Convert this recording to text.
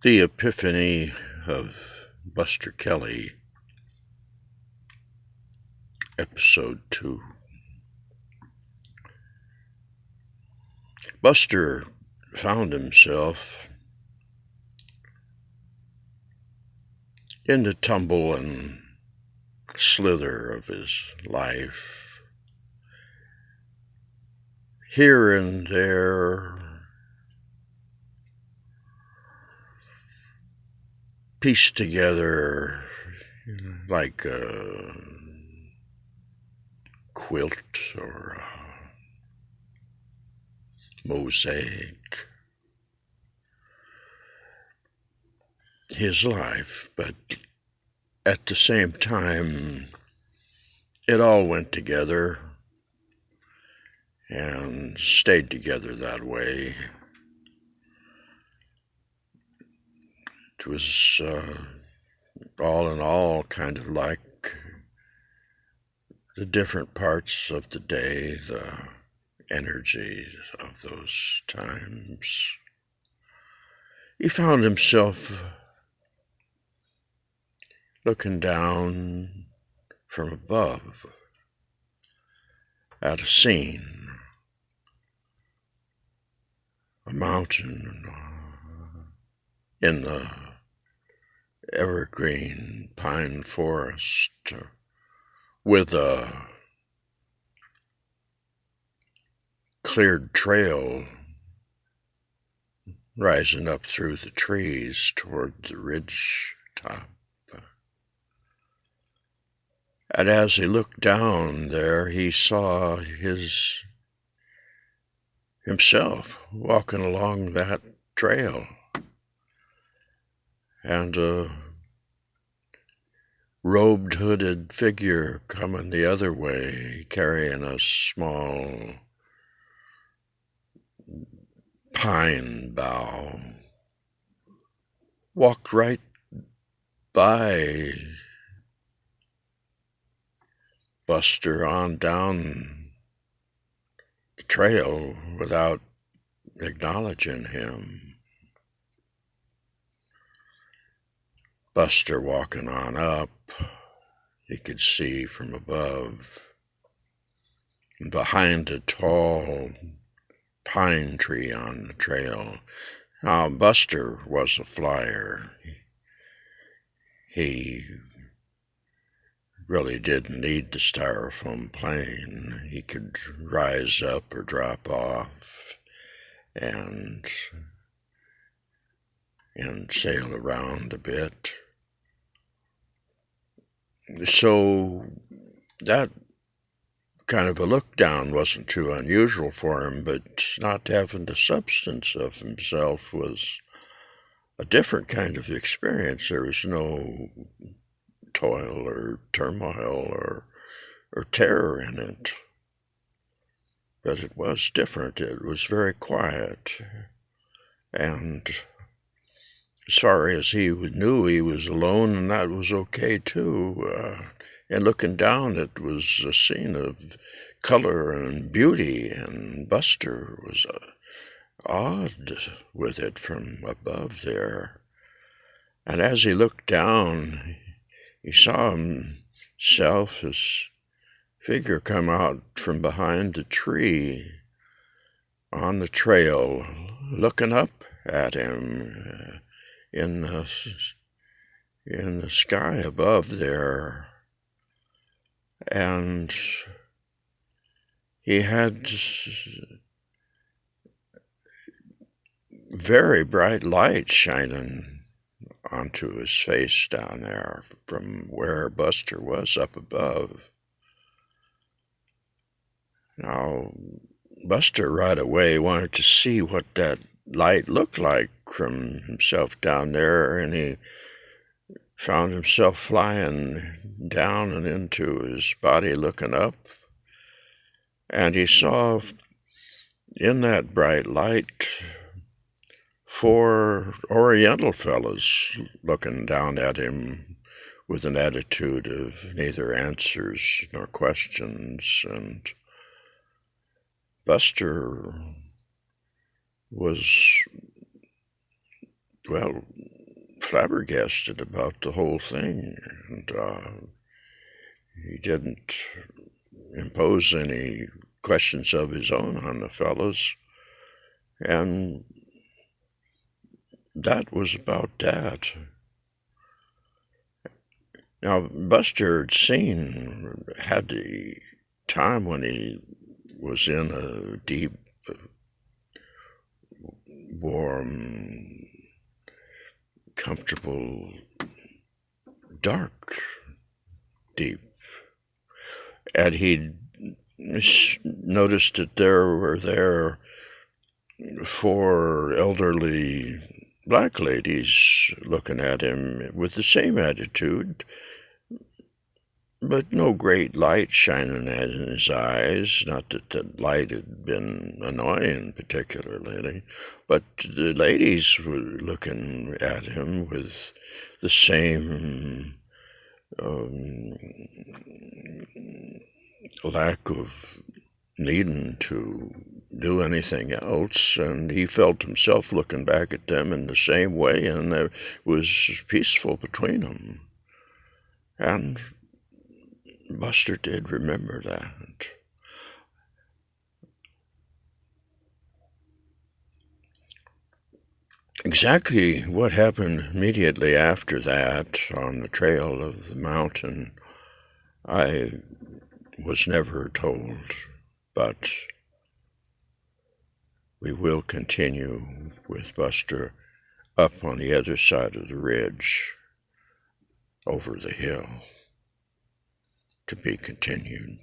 The Epiphany of Buster Kelly, Episode 2. Buster found himself in the tumble and slither of his life. Here and there, pieced together like a quilt or a mosaic. His life, but at the same time, it all went together and stayed together that way. It was all in all kind of like the different parts of the day, the energy of those times. He found himself looking down from above at a scene, a mountain in the evergreen pine forest with a cleared trail rising up through the trees toward the ridge top. And as he looked down there, he saw himself walking along that trail, and a robed, hooded figure coming the other way, carrying a small pine bough, walked right by Buster on down the trail without acknowledging him. Buster walking on up, he could see from above, behind a tall pine tree on the trail. Now, Buster was a flyer. He really didn't need the styrofoam plane. He could rise up or drop off and sail around a bit. So that kind of a look down wasn't too unusual for him, but not having the substance of himself was a different kind of experience. There was no toil or turmoil or terror in it, but it was different. It was very quiet, and as far as he knew, he was alone, and that was okay too. And looking down, it was a scene of color and beauty, and Buster was awed with it from above there. And as he looked down, he saw himself, his figure, come out from behind a tree on the trail, looking up at him in the sky above there. And he had very bright light shining onto his face down there from where Buster was up above. Now, Buster right away wanted to see what that light looked like from himself down there, and he found himself flying down and into his body, looking up, and he saw in that bright light 4 Oriental fellows looking down at him with an attitude of neither answers nor questions, and Buster was, well, flabbergasted about the whole thing, and he didn't impose any questions of his own on the fellows, and that was about that. Now, Buster had the time when he was in a deep, warm, comfortable, dark, deep. And he'd noticed that there were 4 elderly black ladies looking at him with the same attitude, but no great light shining in his eyes. Not that the light had been annoying particularly, but the ladies were looking at him with the same lack of needing to do anything else, and he felt himself looking back at them in the same way, and it was peaceful between them. And Buster did remember that. Exactly what happened immediately after that on the trail of the mountain, I was never told, but we will continue with Buster up on the other side of the ridge, over the hill, to be continued.